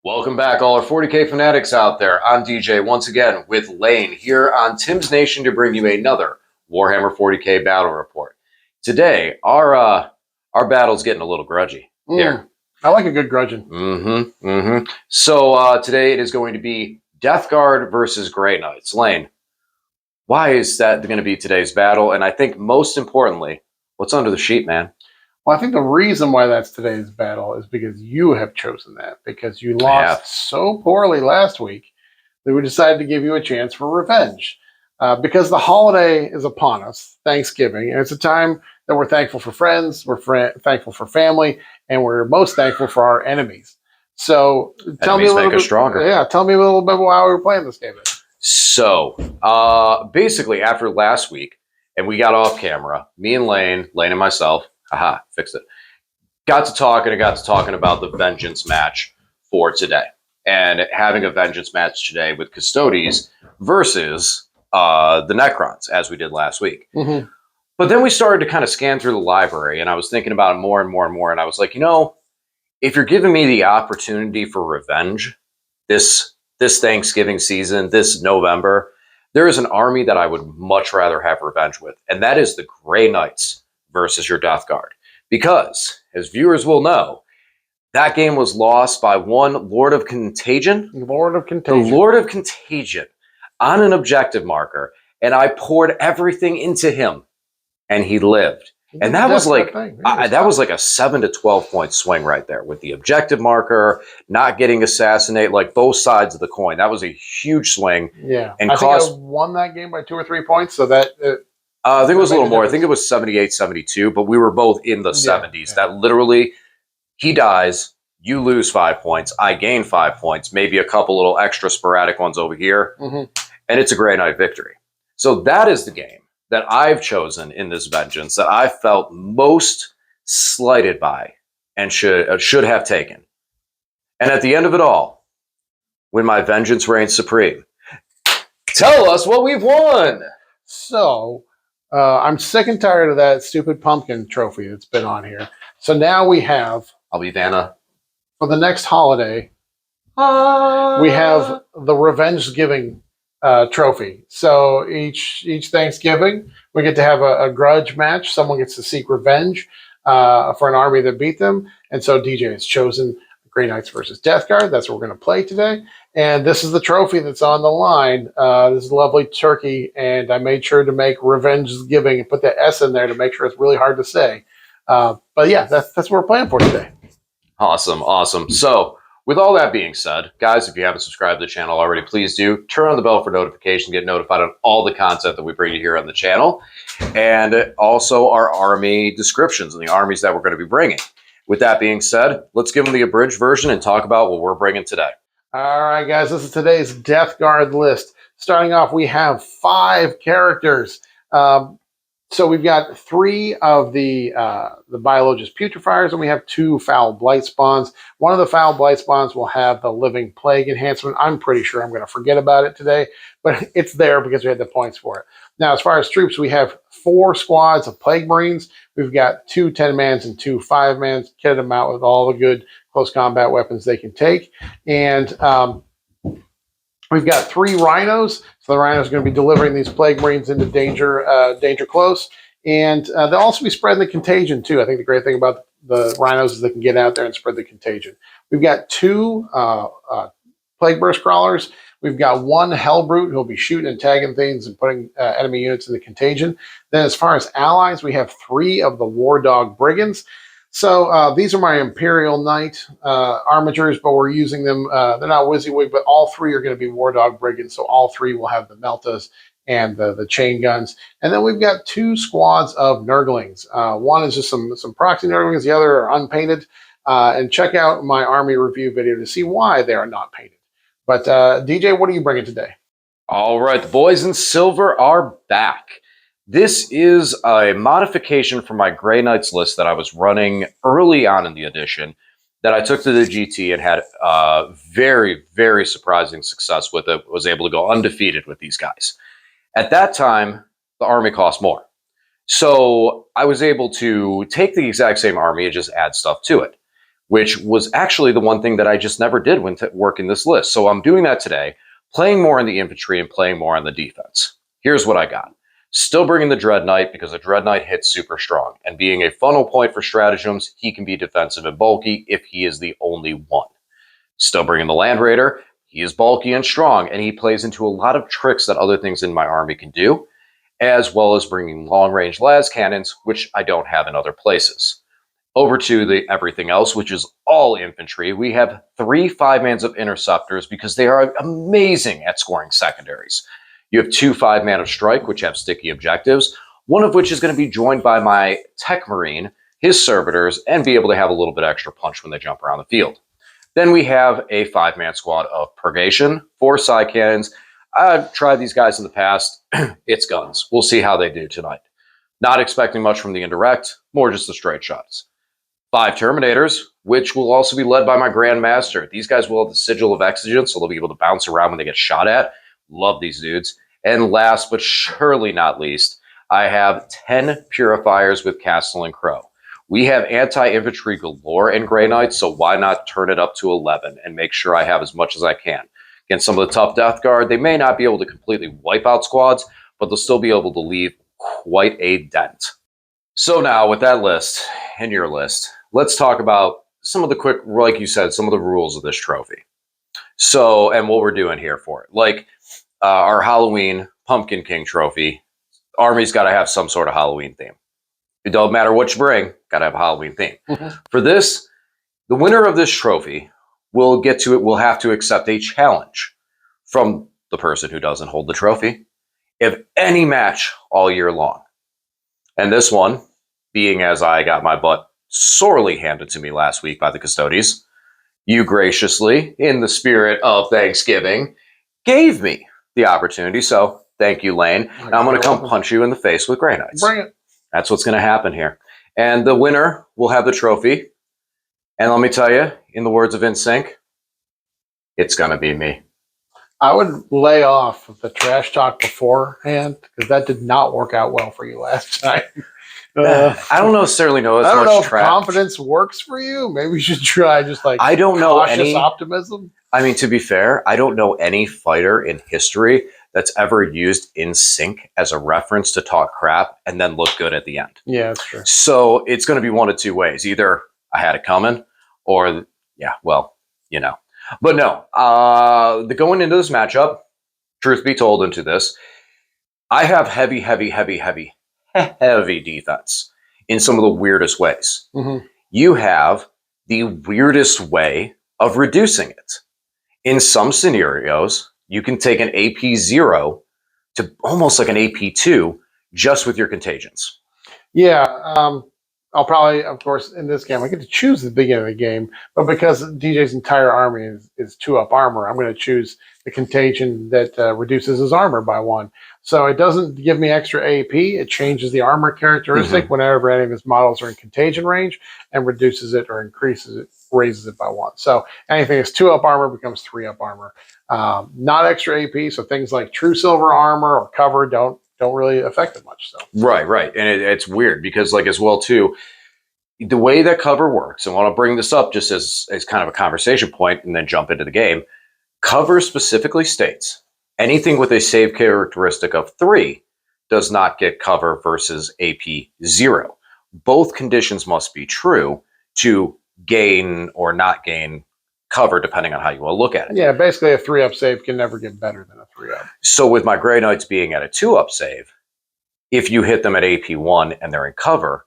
Welcome back, all our 40K fanatics out there. I'm DJ once again with Lane here on Tim's Nation to bring you another Warhammer 40K battle report. Today, our battle's getting a little grudgy here. I like a good grudging. So today it is going to be Death Guard versus Grey Knights. Lane, why is that going to be today's battle? And I think most importantly, what's under the sheet, man? Well, I think the reason why that's today's battle is because you have chosen that, because you lost so poorly last week that we decided to give you a chance for revenge. Because the holiday is upon us, Thanksgiving, and it's a time that we're thankful for friends, we're thankful for family, and we're most thankful for our enemies. So tell me a little bit stronger. Yeah, tell me a little bit about how we were playing this game. So basically, after last week, and we got off camera, me and Lane and myself. Aha, fixed it. Got to talking about the Vengeance match for today. And having a Vengeance match today with Custodes versus the Necrons, as we did last week. But then we started to kind of scan through the library, and I was thinking about it more and more and more, and I was like, you know, if you're giving me the opportunity for revenge this Thanksgiving season, this November, there is an army that I would much rather have revenge with, and that is the Grey Knights versus your Death Guard. Because, as viewers will know, that game was lost by one Lord of Contagion. The Lord of Contagion. The Lord of Contagion on an objective marker, and I poured everything into him, and he lived. And that was like a 7 to 12 point swing right there with the objective marker, not getting assassinated, like both sides of the coin. That was a huge swing. Yeah, and I think I won that game by 2 or 3 points, so that... I think it was a little more. I think it was 78, 72, but we were both in the 70s. That literally, he dies, you lose 5 points, I gain 5 points, maybe a couple little extra sporadic ones over here, and it's a Grey Knight victory. So that is the game that I've chosen in this Vengeance that I felt most slighted by and should have taken. And at the end of it all, when my Vengeance reigns supreme, tell us what we've won! So... I'm sick and tired of that stupid pumpkin trophy that's been on here. So now we have... I'll be Vanna. For the next holiday, we have the Revenge Giving trophy. So each Thanksgiving, we get to have a grudge match. Someone gets to seek revenge for an army that beat them. And so DJ has chosen Grey Knights versus Death Guard. That's what we're going to play today. And this is the trophy that's on the line. This is a lovely turkey, and I made sure to make Revenge Giving and put the S in there to make sure it's really hard to say. But yeah, that's what we're playing for today. Awesome. So, with all that being said, guys, if you haven't subscribed to the channel already, please do. Turn on the bell for notifications, get notified on all the content that we bring you here on the channel, and also our army descriptions and the armies that we're going to be bringing. With that being said, let's give them the abridged version and talk about what we're bringing today. All right, guys, this is today's Death Guard list. Starting off, we have 5 characters. So we've got 3 of the Biologist Putrefiers, and we have 2 Foul Blight Spawns. One of the Foul Blight Spawns will have the Living Plague enhancement. I'm pretty sure I'm going to forget about it today, but it's there because we had the points for it. Now, as far as troops, we have 4 squads of Plague Marines. We've got 2 10-mans and 2 5-mans. Kitted them out with all the good close combat weapons they can take. And we've got 3 rhinos. So the rhinos are going to be delivering these Plague Marines into danger close. And they'll also be spreading the contagion, too. I think the great thing about the rhinos is they can get out there and spread the contagion. We've got 2 Plague Burst Crawlers. We've got 1 Hellbrute who'll be shooting and tagging things and putting enemy units in the contagion. Then as far as allies, we have 3 of the War Dog Brigands. So these are my Imperial Knight armatures, but we're using them. They're not WYSIWYG, but all 3 are going to be War Dog Brigands. So all 3 will have the Meltas and the chain guns. And then we've got 2 squads of Nurglings. One is just some proxy Nurglings. The other are unpainted. And check out my army review video to see why they are not painted. But DJ, what are you bringing today? All right, the boys in silver are back. This is a modification from my Grey Knights list that I was running early on in the edition that I took to the GT and had very, very surprising success with it. Was able to go undefeated with these guys. At that time, the army cost more. So I was able to take the exact same army and just add stuff to it. which was actually the one thing that I just never did when working this list. So I'm doing that today, playing more on the infantry and playing more on the defense. Here's what I got. Still bringing the Dread Knight because the Dread Knight hits super strong. And being a funnel point for stratagems, he can be defensive and bulky if he is the only one. Still bringing the Land Raider. He is bulky and strong, and he plays into a lot of tricks that other things in my army can do, as well as bringing long-range las cannons, which I don't have in other places. Over to the everything else, which is all infantry. We have 3 5-mans of interceptors because they are amazing at scoring secondaries. You have 2 5-man of strike, which have sticky objectives, one of which is going to be joined by my Tech Marine, his servitors, and be able to have a little bit extra punch when they jump around the field. Then we have a 5-man squad of Purgation, 4 side cannons. I've tried these guys in the past. It's guns. We'll see how they do tonight. Not expecting much from the indirect, more just the straight shots. 5 Terminators, which will also be led by my Grand Master. These guys will have the Sigil of Exigence, so they'll be able to bounce around when they get shot at. Love these dudes. And last but surely not least, I have 10 Purifiers with Castle and Crow. We have anti-infantry galore in Grey Knights, so why not turn it up to 11 and make sure I have as much as I can. Against some of the tough Death Guard, they may not be able to completely wipe out squads, but they'll still be able to leave quite a dent. So now, with that list and your list, let's talk about some of the quick, like you said, some of the rules of this trophy. So, and what we're doing here for it. Like our Halloween Pumpkin King trophy, Army's got to have some sort of Halloween theme. It don't matter what you bring, got to have a Halloween theme. For this, the winner of this trophy will have to accept a challenge from the person who doesn't hold the trophy of any match all year long. And this one, being as I got my butt sorely handed to me last week by the Custodes, you graciously, in the spirit of Thanksgiving, gave me the opportunity. So thank you, Lane. And I'm going to come punch you in the face with Grey Knights. Bring it. That's what's going to happen here. And the winner will have the trophy. And let me tell you, in the words of InSync, it's going to be me. I would lay off the trash talk beforehand because that did not work out well for you last time. I don't necessarily know as much. I don't know if confidence works for you. Maybe you should try just like I don't know cautious optimism. I mean, to be fair, I don't know any fighter in history that's ever used InSync as a reference to talk crap and then look good at the end. Yeah, that's true. So it's going to be one of 2 ways. Either I had it coming or, yeah, well, you know. But no, going into this matchup, truth be told into this, I have heavy defense in some of the weirdest ways. Mm-hmm. You have the weirdest way of reducing it. In some scenarios, you can take an AP0 to almost like an AP2 just with your contagions. Yeah, I'll probably, of course, in this game, I get to choose the beginning of the game, but because DJ's entire army is 2-up armor, I'm going to choose the contagion that reduces his armor by 1. So it doesn't give me extra AP. It changes the armor characteristic whenever any of his models are in contagion range and reduces it or increases it, raises it by 1. So anything that's 2-up armor becomes 3-up armor. Not extra AP, so things like true silver armor or cover don't really affect it much. So Right. And it's weird because, like, as well, too, the way that cover works, and I want to bring this up just as kind of a conversation point and then jump into the game. Cover specifically states anything with a save characteristic of 3 does not get cover versus AP 0. Both conditions must be true to gain or not gain cover, depending on how you want to look at it. Yeah, basically a 3-up save can never get better than a 3-up. So with my Grey Knights being at a 2-up save, if you hit them at AP 1 and they're in cover,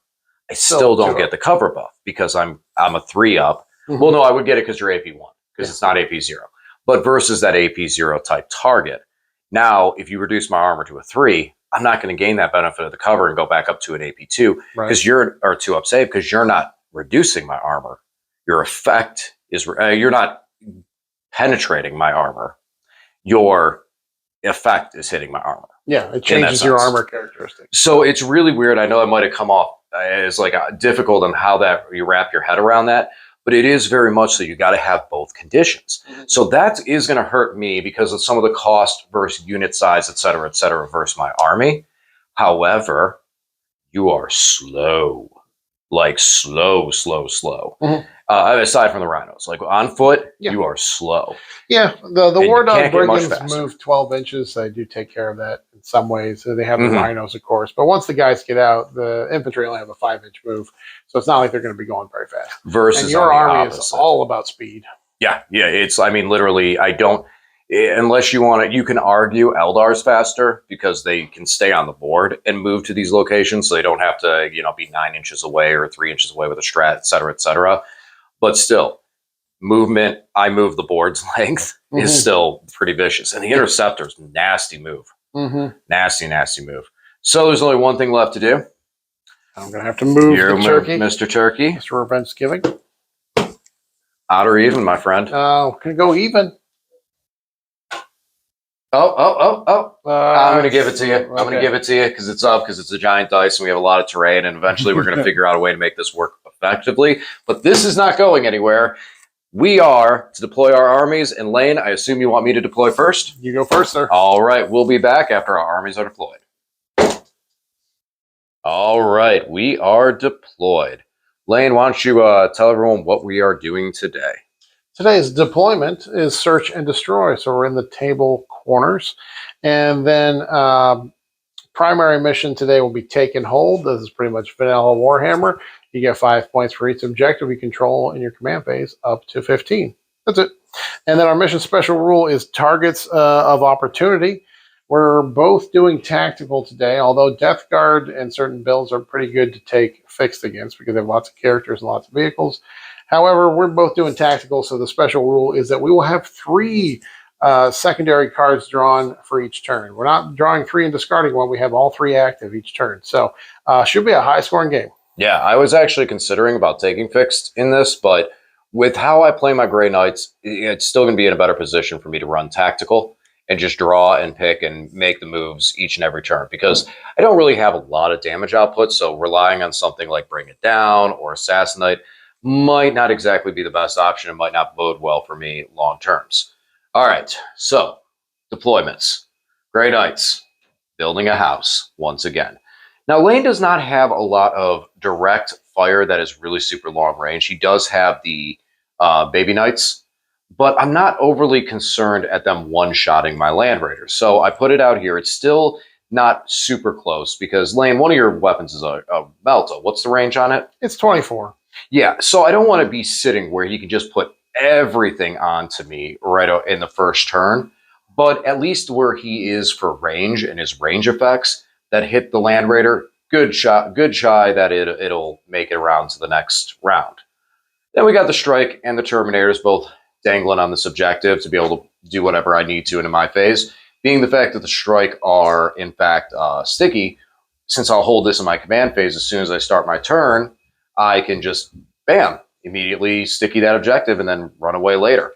I still don't get the cover buff because I'm a 3-up. Well, no, I would get it because you're AP 1 because it's not AP 0. But versus that AP 0 type target, now if you reduce my armor to a 3, I'm not going to gain that benefit of the cover and go back up to an AP 2 because you're or 2-up save because you're not reducing my armor. Your effect is you're not penetrating my armor. Your effect is hitting my armor. Yeah, it changes your armor characteristics. So it's really weird. I know it might have come off as like difficult on how that you wrap your head around that, but it is very much so. You got to have both conditions. So that is going to hurt me because of some of the cost versus unit size, et cetera, versus my army. However, you are slow. like slow, slow, slow. Mhm. Aside from the rhinos, like on foot, Yeah. you are slow. Yeah, the And War you Dog can't get much Brigands faster. move 12 inches. They do take care of that in some ways. So they have the Mhm. rhinos, of course. But once the guys get out, the infantry only have a 5-inch move. So it's not like they're going to be going very fast. And Versus your on the army is opposite. all about speed. Yeah, yeah. It's, I mean, literally, I don't, unless you want to, you can argue Eldar's faster because they can stay on the board and move to these locations. So they don't have to, be 9 inches away or 3 inches away with a strat, et cetera, et cetera. But still, movement, I move the board's length is Mhm. still pretty vicious. And the Interceptor's nasty move. Mhm. Nasty, nasty move. So there's only one thing left to do. I'm going to have to move You the move, turkey. Mr. Turkey. Mr. Revenge Giving. Odd or even, my friend. Going to go even. Oh. I'm going to give it to you. Okay. I'm going to give it to you because it's up, because it's a giant dice and we have a lot of terrain. And eventually we're going to figure out a way to make this work effectively. But this is not going anywhere. We are to deploy our armies. And Lane, I assume you want me to deploy first? You go first, sir. All right. We'll be back after our armies are deployed. All right. We are deployed. Lane, why don't you tell everyone what we are doing today? Today's deployment is search and destroy. So we're in the table corners. And then primary mission today will be take and hold. This is pretty much vanilla Warhammer. You get 5 points for each objective you control in your command phase, up to 15. That's it. And then our mission special rule is targets of opportunity. We're both doing tactical today, although Death Guard and certain builds are pretty good to take fixed against because they have lots of characters and lots of vehicles. However, we're both doing tactical, so the special rule is that we will have 3 secondary cards drawn for each turn. We're not drawing 3 and discarding one. We have all 3 active each turn. So should be a high-scoring game. Yeah, I was actually considering about taking fixed in this, but with how I play my Grey Knights, it's still going to be in a better position for me to run tactical and just draw and pick and make the moves each and every turn, because I don't really have a lot of damage output, so relying on something like Bring It Down or Assassinate might not exactly be the best option. It might not bode well for me long terms. All right, so deployments. Grey Knights, building a house once again. Now, Lane does not have a lot of direct fire that is really super long range. He does have the Baby Knights, but I'm not overly concerned at them one-shotting my Land Raiders. So I put it out here. It's still not super close because, Lane, one of your weapons is a Melta. What's the range on it? It's 24. Yeah, so I don't want to be sitting where he can just put everything onto me right in the first turn, but at least where he is for range and his range effects that hit the Land Raider, good shot, good shy that it'll make it around to the next round. Then we got the Strike and the Terminators both dangling on this objective to be able to do whatever I need to into my phase. Being the fact that the Strike are, in fact, sticky, since I'll hold this in my command phase as soon as I start my turn, I can just, bam, immediately sticky that objective and then run away later,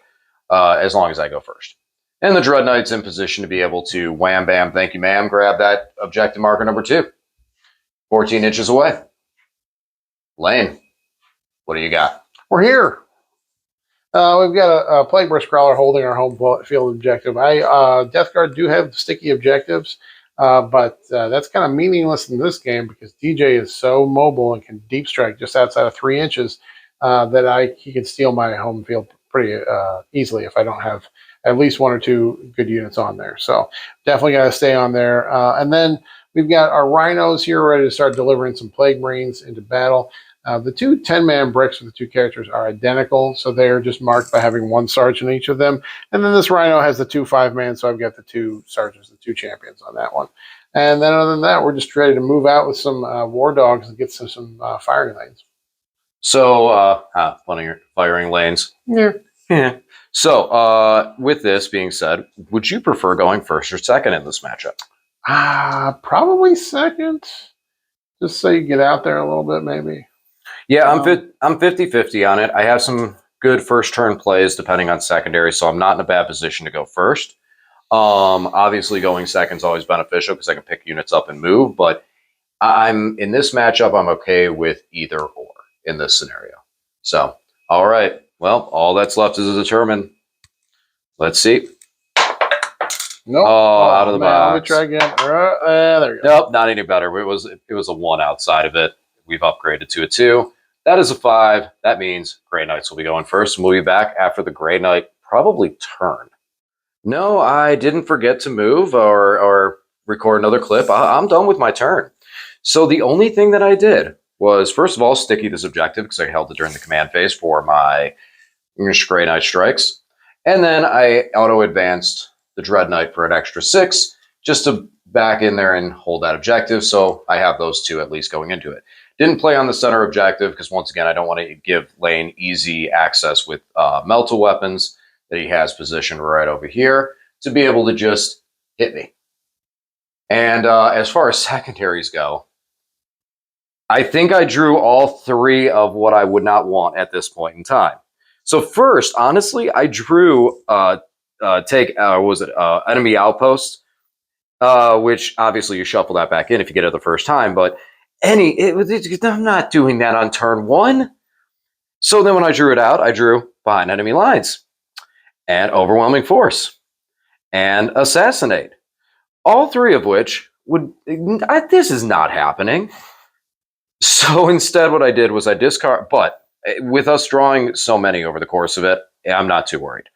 as long as I go first. And the Dread Knight's in position to be able to wham, bam, thank you, ma'am, grab that objective marker number 2. 14 inches away. Lane, what do you got? We're here. We've got a Plague Burst Crawler holding our home field objective. Death Guard do have sticky objectives, but that's kind of meaningless in this game because DJ is so mobile and can deep strike just outside of 3 inches that he can steal my home field pretty easily if I don't have at least 1 or 2 good units on there. So definitely got to stay on there. And then we've got our Rhinos here ready to start delivering some Plague Marines into battle. The 2 10-man bricks with the 2 characters are identical, so they're just marked by having 1 sergeant each of them. And then this Rhino has the 2 5-man, so I've got the 2 sergeants, the 2 champions on that one. And then other than that, we're just ready to move out with some war dogs and get some firing lanes. So, firing lanes. Yeah. So, with this being said, would you prefer going first or second in this matchup? Probably second. Just so you get out there a little bit, maybe. Yeah, I'm 50-50 on it. I have some good first turn plays depending on secondary, so I'm not in a bad position to go first. Obviously, going second is always beneficial because I can pick units up and move, but I'm in this matchup, I'm okay with either or in this scenario. So, all right. Well, all that's left is to determine. Let's see. Nope. Out of the box. Let me try again. There we go. Nope, not any better. It was a 1 outside of it. we've upgraded to a 2. That is a 5. That means Grey Knights will be going first, and we'll be back after the Grey Knight probably turn. No, I didn't forget to move or record another clip. I'm done with my turn. So the only thing that I did was, first of all, sticky this objective because I held it during the command phase for my Grey Knight strikes. And then I auto-advanced the Dread Knight for an extra 6 just to back in there and hold that objective. So I have those 2 at least going into it. Didn't play on the center objective because, once again, I don't want to give Lane easy access with Melta weapons that he has positioned right over here to be able to just hit me. And as far as secondaries go, I think I drew all 3 of what I would not want at this point in time. So first, honestly, I drew enemy outpost, which obviously you shuffle that back in if you get it the first time, but I'm not doing that on turn 1. So then when I drew it out, I drew behind enemy lines and overwhelming force and assassinate. All 3 of which this is not happening. So instead what I did was I discard, but with us drawing so many over the course of it, I'm not too worried.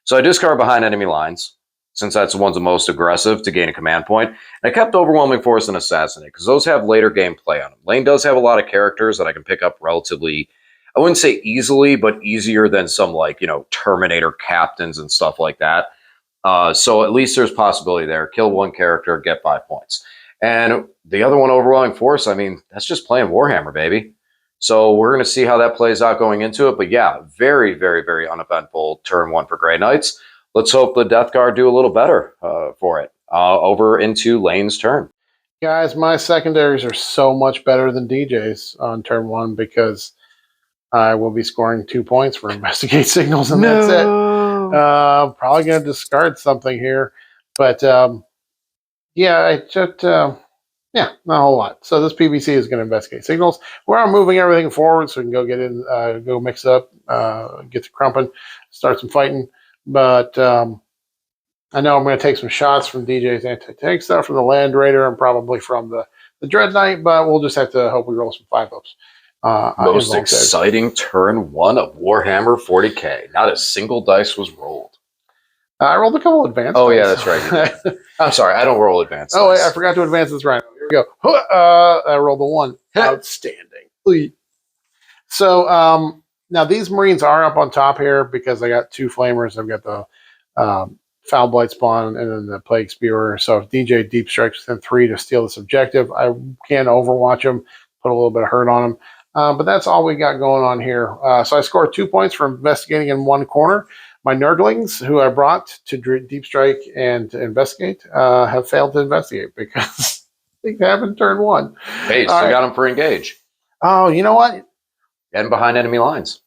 So I discard behind enemy lines, since that's the one's the most aggressive to gain a command point. And I kept overwhelming force and assassinate, because those have later game play on them. Lane does have a lot of characters that I can pick up relatively, I wouldn't say easily, but easier than some, like, Terminator captains and stuff like that. So at least there's possibility there. Kill one character, get 5 points. And the other one, overwhelming force, I mean, that's just playing Warhammer, baby. So we're going to see how that plays out going into it. But yeah, very, very, very uneventful turn 1 for Grey Knights. Let's hope the Death Guard do a little better for it. Over into Lane's turn. Guys, my secondaries are so much better than DJ's on turn 1 because I will be scoring 2 points for investigate signals, and that's it. Probably going to discard something here, but yeah, not a whole lot. So this PVC is going to investigate signals. We're moving everything forward so we can go get in, go mix up, get to crumping, start some fighting. But I know I'm going to take some shots from DJ's anti-tank stuff, from the Land Raider, and probably from the Dread Knight, but we'll just have to hope we roll some 5-ups. Most exciting turn 1 of Warhammer 40K. Not a single dice was rolled. I rolled a couple advanced. Oh, yeah, that's right. I'm sorry, I don't roll advanced. Oh, wait, I forgot to advance this round. Here we go. I rolled a 1. Outstanding. So now these Marines are up on top here because I got 2 flamers. I've got the Foul Blight Spawn and then the Plague Spewer. So if DJ deep strikes within 3 to steal this objective, I can overwatch him, put a little bit of hurt on him. But that's all we got going on here. So I scored 2 points for investigating in one corner. My nerdlings, who I brought to deep strike and to investigate, have failed to investigate because they haven't turned 1. Hey, still got them for engage. Oh, you know what? And behind enemy lines.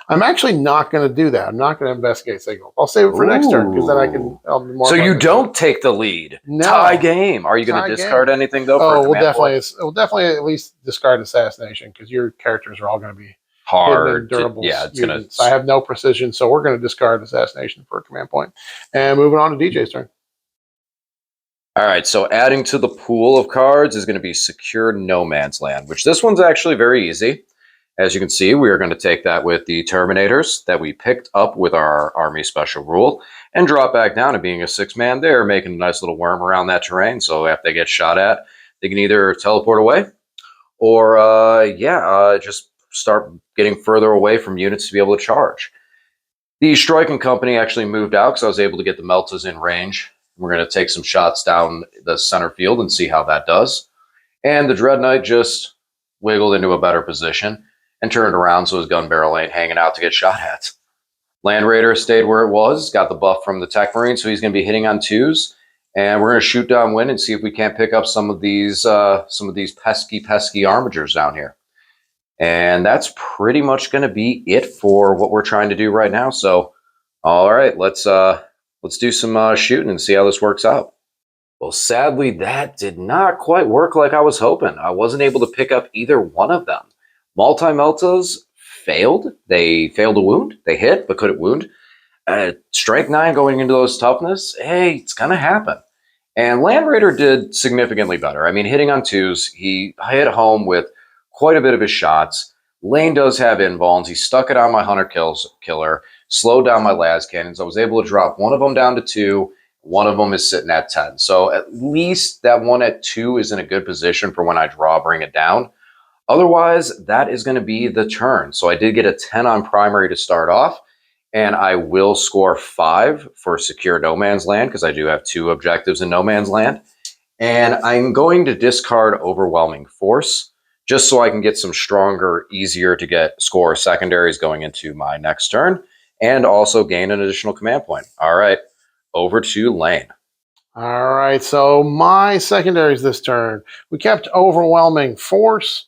I'm actually not going to do that. I'm not going to investigate signal. I'll save it for next turn because then I can. I'll be more. So you don't take the lead. No. Tie game. Are you going to discard anything though? Oh, we'll definitely at least discard assassination because your characters are all going to be hard durables. Yeah, it's going to. I have no precision, so we're going to discard assassination for a command point. And moving on to DJ's turn. All right, so adding to the pool of cards is going to be Secure No Man's Land, which this one's actually very easy. As you can see, we are going to take that with the Terminators that we picked up with our Army Special Rule and drop back down to being a 6-man there, making a nice little worm around that terrain. So if they get shot at, they can either teleport away or, just start getting further away from units to be able to charge. The Striking Company actually moved out because I was able to get the Meltas in range. We're going to take some shots down the center field and see how that does. And the Dread Knight just wiggled into a better position and turned around so his gun barrel ain't hanging out to get shot at. Land Raider stayed where it was, got the buff from the Tech Marine, so he's going to be hitting on 2s. And we're going to shoot downwind and see if we can't pick up some of these pesky armigers down here. And that's pretty much going to be it for what we're trying to do right now. So, all right, let's do some shooting and see how this works out. Well, sadly, that did not quite work like I was hoping. I wasn't able to pick up either one of them. Multi-Meltas failed. They failed to wound. They hit, but couldn't wound. Strength 9 going into those toughness, hey, it's going to happen. And Land Raider did significantly better. I mean, hitting on 2s, he hit home with quite a bit of his shots. Lane does have invulns. He stuck it on my Hunter Killer, slowed down my las cannons. I was able to drop one of them down to 2. One of them is sitting at 10. So at least that one at 2 is in a good position for when I draw, bring it down. Otherwise, that is going to be the turn. So I did get a 10 on primary to start off, and I will score 5 for secure no man's land because I do have 2 objectives in no man's land. And I'm going to discard Overwhelming Force just so I can get some stronger, easier to get score secondaries going into my next turn, and also gain an additional command point. All right, over to Lane. All right, so my secondaries this turn. We kept Overwhelming Force.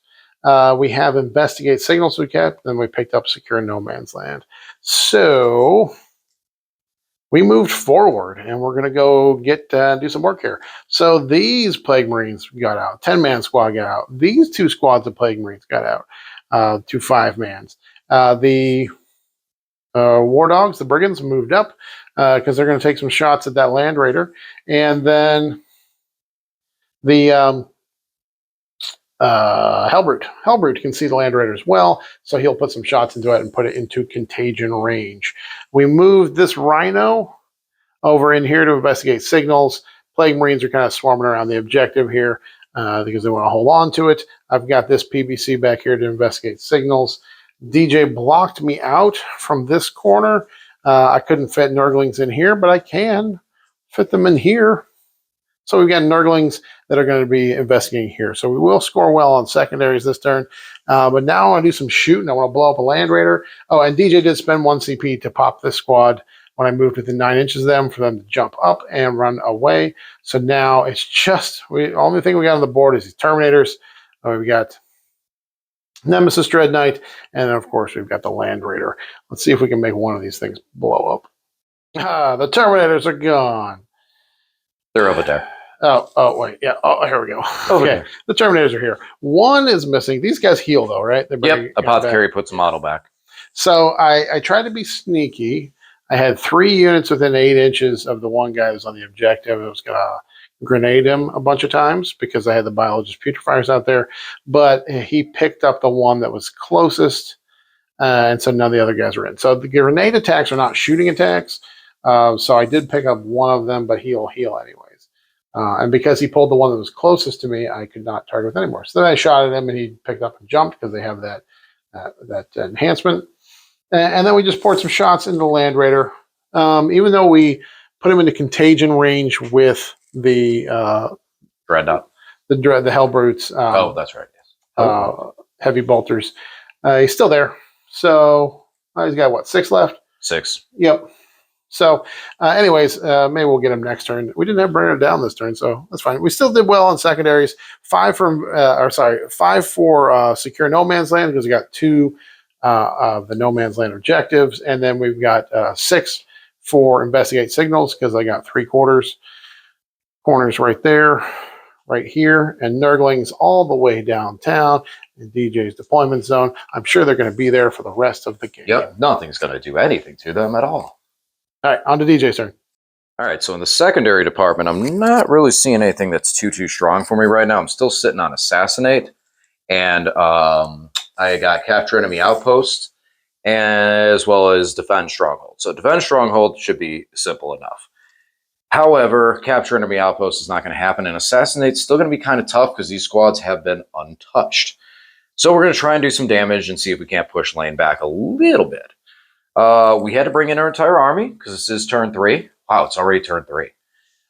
We have Investigate Signals we kept, then we picked up Secure No Man's Land. So we moved forward, and we're going to go do some work here. So these Plague Marines got out. 10-man squad got out. These 2 squads of Plague Marines got out to 5-mans. The War Dogs, the Brigands, moved up because they're going to take some shots at that Land Raider. And then the Hellbrute can see the Land Raider as well, so he'll put some shots into it and put it into contagion range. We moved this Rhino over in here to investigate signals. Plague Marines are kind of swarming around the objective here because they want to hold on to it. I've got this PBC back here to investigate signals. DJ blocked me out from this corner. I couldn't fit Nurglings in here, but I can fit them in here. So we've got Nurglings that are going to be investigating here. So we will score well on secondaries this turn. But now I want to do some shooting. I want to blow up a Land Raider. Oh, and DJ did spend 1 CP to pop this squad when I moved within 9 inches of them for them to jump up and run away. So now it's just, the only thing we got on the board is these Terminators. We got Nemesis Dread Knight, and then of course we've got the Land Raider. Let's see if we can make one of these things blow up. The Terminators are gone. They're over there. Oh, wait. Yeah. Oh, here we go. Okay. The Terminators are here. One is missing. These guys heal, though, right? Yep. Apothecary puts the model back. So I tried to be sneaky. I had 3 units within 8 inches of the one guy that was on the objective. I was going to grenade him a bunch of times because I had the biologist putrefiers out there. But he picked up the one that was closest, and so none of the other guys were in. So the grenade attacks are not shooting attacks. So I did pick up one of them, but he'll heal anyways. And because he pulled the one that was closest to me, I could not target with anymore. So then I shot at him, and he picked up and jumped because they have that enhancement. And then we just poured some shots into the Land Raider. Even though we put him into contagion range with the Dreadnought, the Hellbrutes. Oh, that's right. Yes. Heavy bolters. He's still there. So he's got what, 6 left? 6. Yep. So, anyways, maybe we'll get him next turn. We didn't have Brenner down this turn, so that's fine. We still did well on secondaries. 5 for secure no man's land because we got 2 of the no man's land objectives, and then we've got 6 for investigate signals because I got 3/4 corners right there, right here, and Nurglings all the way downtown in DJ's deployment zone. I'm sure they're going to be there for the rest of the game. Yep, nothing's going to do anything to them at all. All right, on to DJ's turn. All right, so in the secondary department, I'm not really seeing anything that's too strong for me right now. I'm still sitting on Assassinate, and I got Capture Enemy Outpost, as well as Defend Stronghold. So Defend Stronghold should be simple enough. However, Capture Enemy Outpost is not going to happen, and Assassinate's still going to be kind of tough because these squads have been untouched. So we're going to try and do some damage and see if we can't push Lane back a little bit. We had to bring in our entire army because this is turn 3. Wow, it's already turn 3.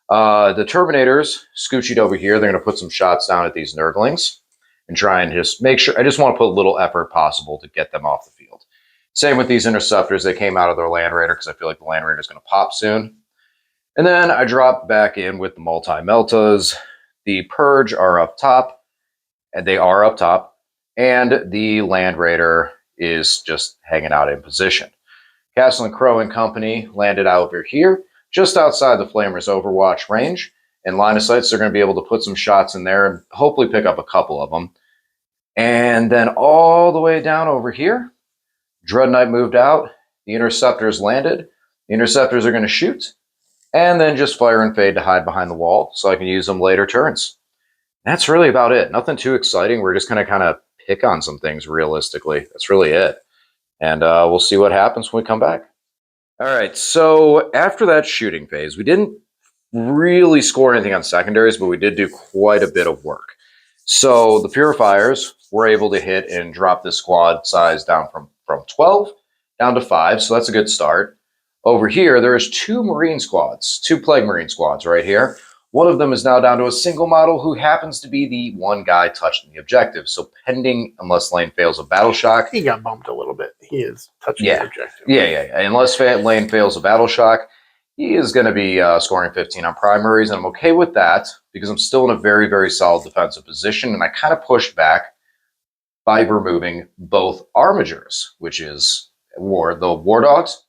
The Terminators scoochied over here. They're going to put some shots down at these Nurglings and try and just make sure. I just want to put a little effort possible to get them off the field. Same with these Interceptors. They came out of their Land Raider because I feel like the Land Raider is going to pop soon. And then I dropped back in with the Multi-Meltas. The Purge are up top, and they are up top. And the Land Raider is just hanging out in position. Castle and Crow and company landed out over here, just outside the Flamers' Overwatch range. And line of sights, they're going to be able to put some shots in there and hopefully pick up a couple of them. And then all the way down over here, Dread Knight moved out. The Interceptors landed. The Interceptors are going to shoot. And then just fire and fade to hide behind the wall so I can use them later turns. That's really about it. Nothing too exciting. We're just going to kind of pick on some things realistically. That's really it. And we'll see what happens when we come back. All right, so after that shooting phase, we didn't really score anything on secondaries, but we did do quite a bit of work. So the Purifiers were able to hit and drop the squad size down from 12 down to 5, so that's a good start. Over here, there's 2 Marine squads, 2 Plague Marine squads right here. One of them is now down to a single model who happens to be the one guy touching the objective. So pending, unless Lane fails a battle shock. He got bumped a little bit. He is touching the objective. Yeah. Unless Lane fails a battle shock, he is going to be scoring 15 on primaries, and I'm okay with that because I'm still in a very, very solid defensive position, and I kind of pushed back by removing both armigers, which is the war dogs.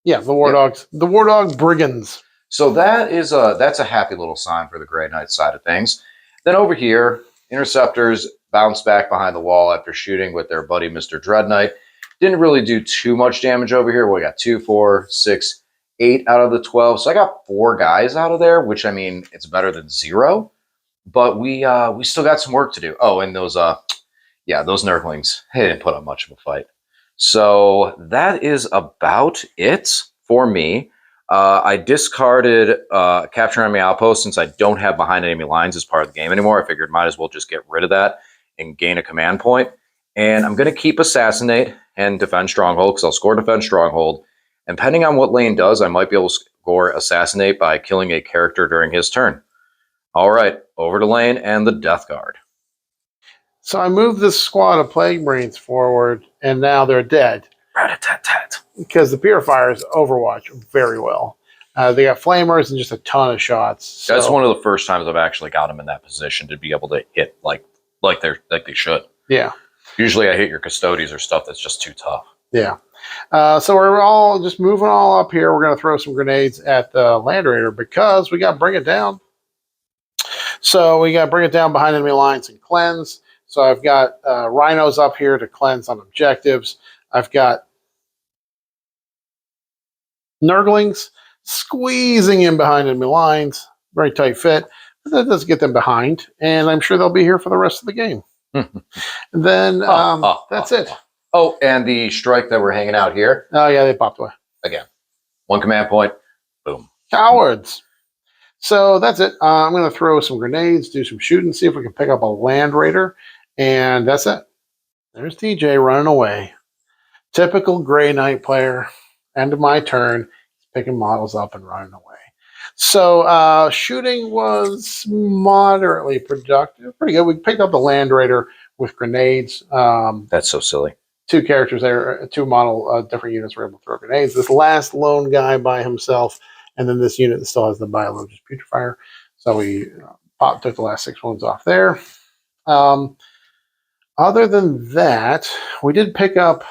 Yeah, the war dogs, the war dog brigands. So that's a happy little sign for the Grey Knight side of things. Then over here, interceptors bounce back behind the wall after shooting with their buddy Mr. Dread Knight. Didn't really do too much damage over here. We got 2, 4, 6, 8 out of the 12. So I got 4 guys out of there, which I mean it's better than 0. But we still got some work to do. Oh, and those Nurglings, they didn't put up much of a fight. So that is about it for me. I discarded Capture Enemy Outpost since I don't have behind enemy lines as part of the game anymore. I figured might as well just get rid of that and gain a command point. And I'm going to keep Assassinate and Defend Stronghold because I'll score Defend Stronghold. And depending on what Lane does, I might be able to score Assassinate by killing a character during his turn. All right, over to Lane and the Death Guard. So I moved this squad of Plague Marines forward, and now they're dead. Rat-a-tat-tat. Because the Purifiers overwatch very well. They got Flamers and just a ton of shots. So. That's one of the first times I've actually got them in that position to be able to hit like they should. Yeah. Usually I hit your Custodies or stuff that's just too tough. Yeah. So we're all just moving all up here. We're going to throw some grenades at the Land Raider because we got to bring it down. So we got to bring it down behind enemy lines and cleanse. So I've got rhinos up here to cleanse on objectives. I've got Nurglings squeezing in behind enemy lines. Very tight fit. But that does get them behind. And I'm sure they'll be here for the rest of the game. And then that's it. Oh, and the strike that we're hanging out here. Oh, yeah, they popped away. Again, 1 command point. Boom. Cowards. So that's it. I'm going to throw some grenades, do some shooting, see if we can pick up a Land Raider. And that's it. There's DJ running away. Typical Grey Knight player. End of my turn. He's picking models up and running away. So shooting was moderately productive. Pretty good. We picked up the Land Raider with grenades. That's so silly. 2 characters there, 2 model different units were able to throw grenades. This last lone guy by himself, and then this unit that still has the Biologious Putrefier. So we took the last 6 ones off there. Other than that, we did pick up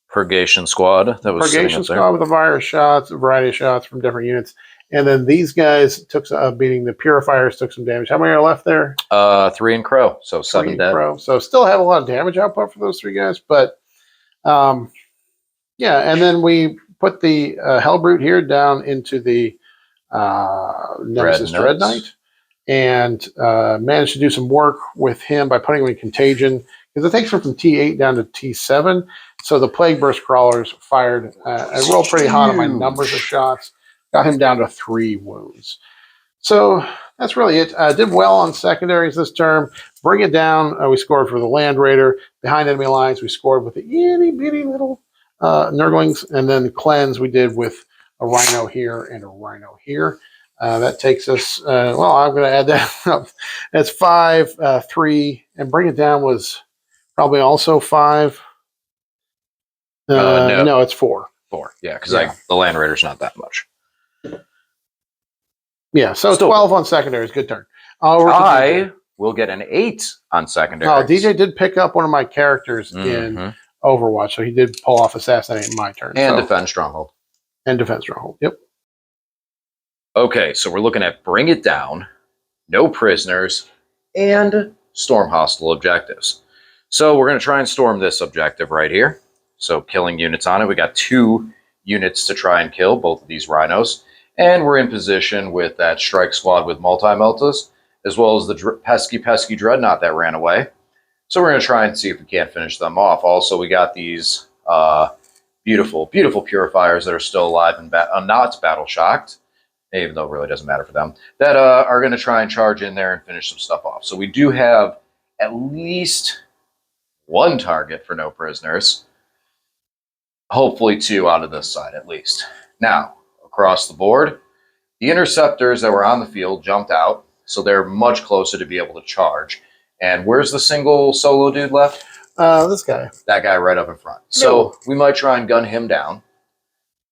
Purgation Squad. That was Purgation Squad with a variety of shots from different units. And then these guys took beating the Purifiers, took some damage. How many are left there? 3 in Crow, so 7 dead. Crow. So still have a lot of damage output for those 3 guys, but yeah. And then we put the Hellbrute here down into the Nemesis Dread Knight, and managed to do some work with him by putting him in Contagion because it takes him from T8 down to T7. So the Plague Burst Crawlers fired. I rolled pretty hot on my numbers of shots. Got him down to 3 wounds. So that's really it. Did well on secondaries this term. Bring it down. We scored for the Land Raider. Behind enemy lines, we scored with the itty bitty little Nurglings. And then the cleanse we did with a Rhino here and a Rhino here. That takes us, well, I'm going to add that up. That's 5, 3, and bring it down was probably also 5. No, it's 4. 4, yeah, because the Land Raider's not that much. Yeah, so still 12 on secondaries. Good turn. I will get an 8 on secondary. Oh, DJ did pick up one of my characters in Overwatch, so he did pull off Assassinate in my turn. And Defend Stronghold. And Defend Stronghold, yep. Okay, so we're looking at Bring It Down, No Prisoners, and Storm Hostile Objectives. So we're going to try and storm this objective right here. So killing units on it. We got 2 units to try and kill, both of these rhinos. And we're in position with that strike squad with multi-meltas, as well as the pesky Dreadnought that ran away. So we're going to try and see if we can't finish them off. Also, we got these beautiful, beautiful purifiers that are still alive and not battle shocked, even though it really doesn't matter for them, that are going to try and charge in there and finish some stuff off. So we do have at least one target for no prisoners. Hopefully 2 out of this side at least. Now, across the board, the interceptors that were on the field jumped out, so they're much closer to be able to charge. And where's the single solo dude left? This guy. That guy right up in front. So we might try and gun him down.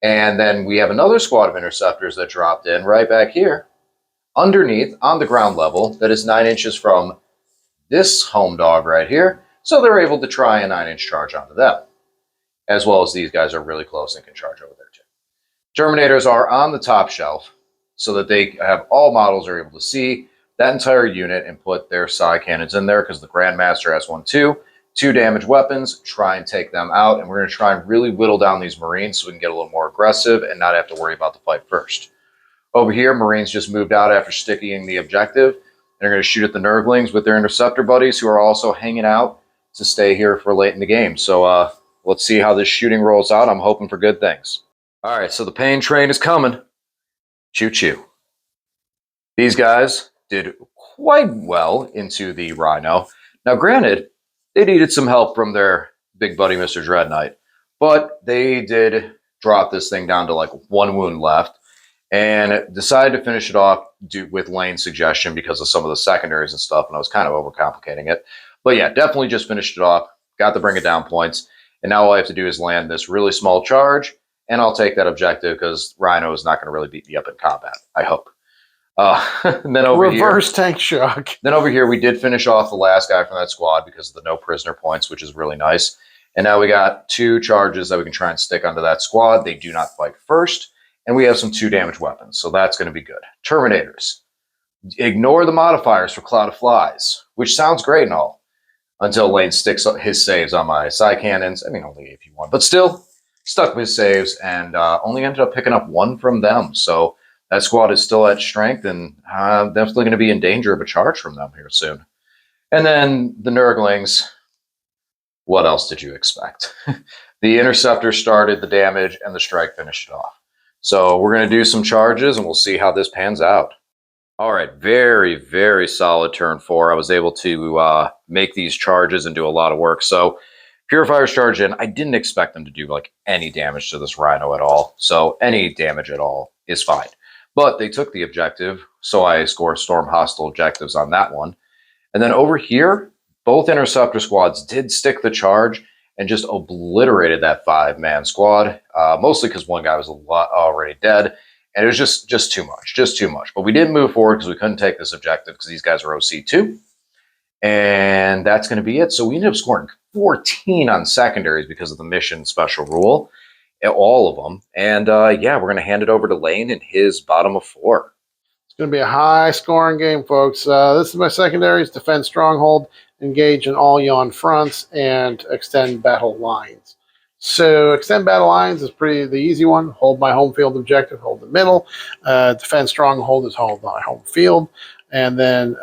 And then we have another squad of interceptors that dropped in right back here, underneath, on the ground level, that is 9 inches from this home dog right here. So they're able to try a 9-inch charge onto them, as well as these guys are really close and can charge over there too. Terminators are on the top shelf so that they have all models are able to see that entire unit and put their psi cannons in there, because the Grandmaster has one too. 2 damage weapons, try and take them out, and we're going to try and really whittle down these Marines so we can get a little more aggressive and not have to worry about the fight first. Over here, Marines just moved out after sticking the objective. They're going to shoot at the Nurglings with their interceptor buddies, who are also hanging out to stay here for late in the game. So let's see how this shooting rolls out. I'm hoping for good things. All right, so the pain train is coming. Choo-choo. These guys did quite well into the Rhino. Now, granted, they needed some help from their big buddy, Mr. Dread Knight, but they did drop this thing down to like 1 wound left and decided to finish it off with Lane's suggestion because of some of the secondaries and stuff, and I was kind of overcomplicating it. But yeah, definitely just finished it off, got to bring it down points, and now all I have to do is land this really small charge, and I'll take that objective because Rhino is not going to really beat me up in combat, I hope. And then over reverse tank shock. Then over here, we did finish off the last guy from that squad because of the no prisoner points, which is really nice. And now we got 2 charges that we can try and stick onto that squad. They do not fight first. And we have some 2 damage weapons, so that's going to be good. Terminators. Ignore the modifiers for Cloud of Flies, which sounds great and all, until Lane sticks his saves on my psi cannons. I mean, only if you want, but still stuck with his saves and only ended up picking up 1 from them. So that squad is still at strength and definitely going to be in danger of a charge from them here soon. And then the Nurglings, what else did you expect? The Interceptor started the damage and the Strike finished it off. So we're going to do some charges and we'll see how this pans out. All right, very, very solid turn 4. I was able to make these charges and do a lot of work. So Purifiers charge in. I didn't expect them to do like any damage to this Rhino at all. So any damage at all is fine. But they took the objective, so I score Storm hostile objectives on that one. And then over here, both Interceptor squads did stick the charge and just obliterated that 5-man squad, mostly because one guy was already dead, and it was just too much. But we didn't move forward because we couldn't take this objective because these guys are OC2. And that's going to be it. So we ended up scoring 14 on secondaries because of the mission special rule. All of them. And yeah, we're going to hand it over to Lane in his bottom of 4. It's going to be a high-scoring game, folks. This is my secondaries: defend stronghold, engage in all yawn fronts, and extend battle lines. So extend battle lines is the easy one. Hold my home field objective, hold the middle. Defend stronghold is hold my home field. And then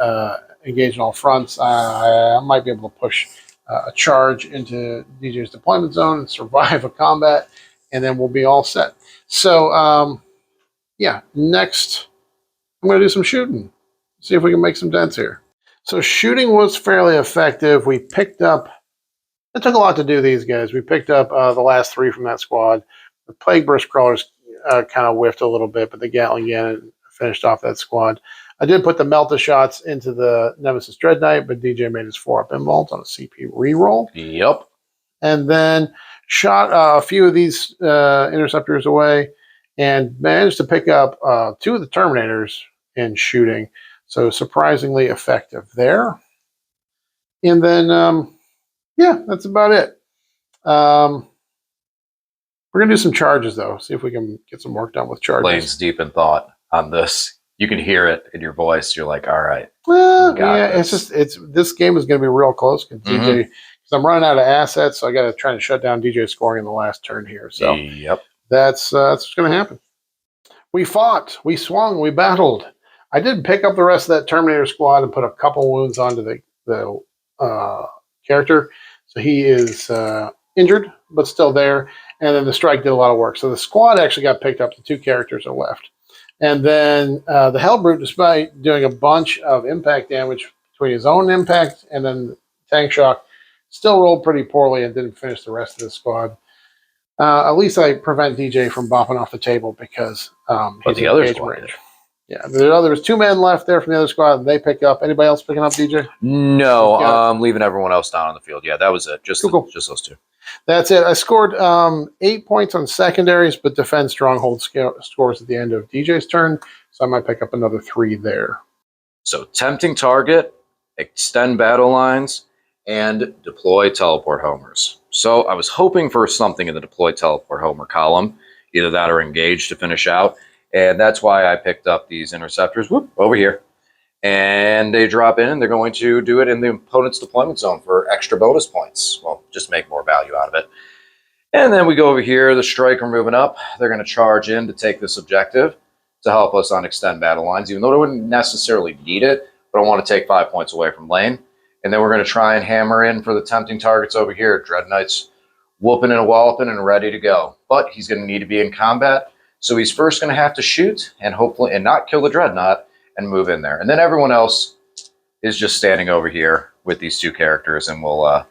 engage in all fronts. I might be able to push a charge into DJ's deployment zone and survive a combat, and then we'll be all set. So, yeah, next I'm going to do some shooting. See if we can make some dents here. So shooting was fairly effective. We picked up, it took a lot to do these guys. We picked up the last 3 from that squad. The Plague Burst Crawlers kind of whiffed a little bit, but the Gatling Cannon finished off that squad. I did put the Melta shots into the Nemesis Dread Knight, but DJ made his 4-up invault on a CP reroll. Yep. And then shot a few of these interceptors away and managed to pick up 2 of the Terminators in shooting. So surprisingly effective there. And then, yeah, that's about it. We're going to do some charges, though. See if we can get some work done with charges. Lane's deep in thought on this. You can hear it in your voice. You're like, all right. Well, yeah, this game is going to be real close because DJ, because I'm running out of assets, so I got to try to shut down DJ scoring in the last turn here. So yep, that's what's going to happen. We fought, we swung, we battled. I did pick up the rest of that Terminator squad and put a couple wounds onto the character. So he is injured, but still there. And then the strike did a lot of work. So the squad actually got picked up. The 2 characters are left. And then the Hellbrute, despite doing a bunch of impact damage between his own impact and then tank shock, still rolled pretty poorly and didn't finish the rest of the squad. At least I prevent DJ from bopping off the table because But the other squad did. Yeah, there was 2 men left there from the other squad, and they pick up. Anybody else picking up, DJ? No, I'm leaving everyone else down on the field. Yeah, that was it. Just just those 2. That's it. I scored 8 points on secondaries, but defend stronghold scores at the end of DJ's turn, so I might pick up another 3 there. So tempting target, extend battle lines, and deploy teleport homers. So I was hoping for something in the deploy teleport homer column, either that or engage to finish out. And that's why I picked up these interceptors over here. And they drop in, and they're going to do it in the opponent's deployment zone for extra bonus points. Well, just make more value out of it. And then we go over here, the striker moving up. They're going to charge in to take this objective to help us on extend battle lines, even though they wouldn't necessarily need it, but I want to take 5 points away from lane. And then we're going to try and hammer in for the tempting targets over here. Dread Knight's whooping and walloping and ready to go. But he's going to need to be in combat. So he's first going to have to shoot and hopefully not kill the Dreadnought and move in there. And then everyone else is just standing over here with these 2 characters, and we'll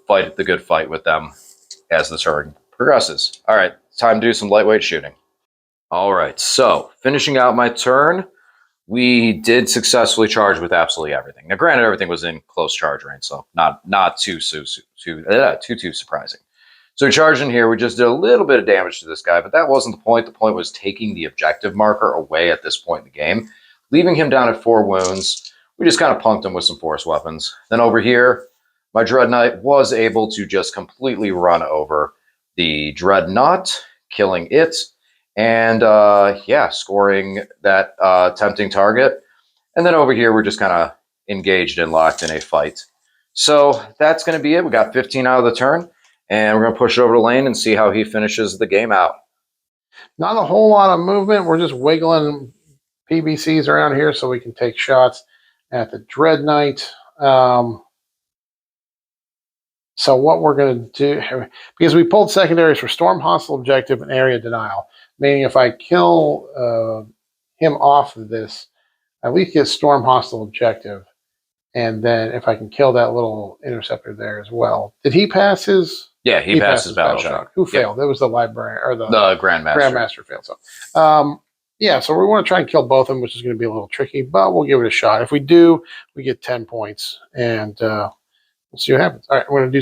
fight the good fight with them as the turn progresses. All right, time to do some lightweight shooting. All right, so finishing out my turn, we did successfully charge with absolutely everything. Now, granted, everything was in close charge range, so not too surprising. So we charged in here. We just did a little bit of damage to this guy, but that wasn't the point. The point was taking the objective marker away at this point in the game, leaving him down at 4 wounds. We just kind of punked him with some force weapons. Then over here, my Dread Knight was able to just completely run over the Dreadnought, killing it, and scoring that tempting target. And then over here, we're just kind of engaged and locked in a fight. So that's going to be it. We got 15 out of the turn. And we're going to push it over to lane and see how he finishes the game out. Not a whole lot of movement. We're just wiggling PBCs around here so we can take shots at the Dread Knight. So what we're going to do, because we pulled secondaries for Storm Hostile Objective and Area Denial, meaning if I kill him off of this, I at least get Storm Hostile Objective. And then if I can kill that little interceptor there as well. Did he pass his... Yeah, he passed his battle shock. Who failed? It was the librarian or the Grandmaster. Grandmaster failed. So, so we want to try and kill both of them, which is going to be a little tricky, but we'll give it a shot. If we do, we get 10 points, and we'll see what happens. All right, we're going to do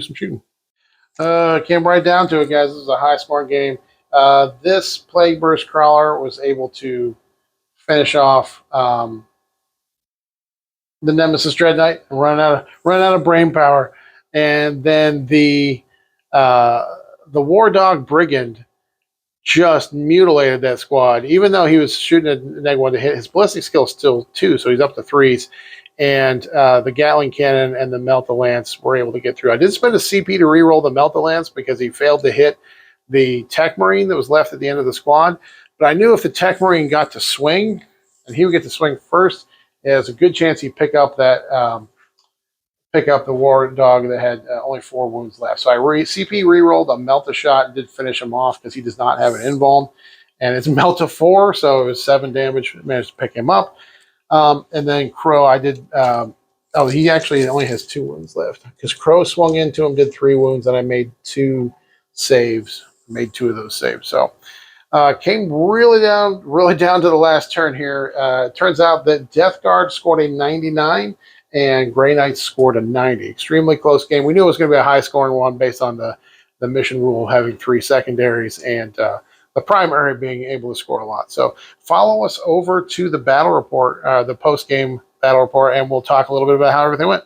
some shooting. Came right down to it, guys. This is a high-scoring game. This Plague Burst Crawler was able to finish off the Nemesis Dread Knight and run out of brain power. And then the War Dog Brigand just mutilated that squad. Even though he was shooting a -1 to hit, his ballistic skill is still 2, so he's up to 3s. And the Gatling Cannon and the Melt-a-Lance were able to get through. I did spend a CP to reroll the Melt-a-Lance because he failed to hit the Tech Marine that was left at the end of the squad. But I knew if the Tech Marine got to swing, and he would get to swing first, there's a good chance he'd pick up that the War Dog that had only 4 wounds left. So I CP rerolled a Melt-a-Shot and did finish him off because he does not have an invuln. And it's Melt-a-4, so it was 7 damage. Managed to pick him up. And then Crow, I did... he actually only has 2 wounds left because Crow swung into him, did 3 wounds, and I made 2 saves. Made 2 of those saves. So came really down to the last turn here. Turns out that Death Guard scored a 99 and Grey Knights scored a 90. Extremely close game. We knew it was going to be a high-scoring one based on the mission rule having 3 secondaries and the primary being able to score a lot. So follow us over to the battle report, the post-game battle report, and we'll talk a little bit about how everything went.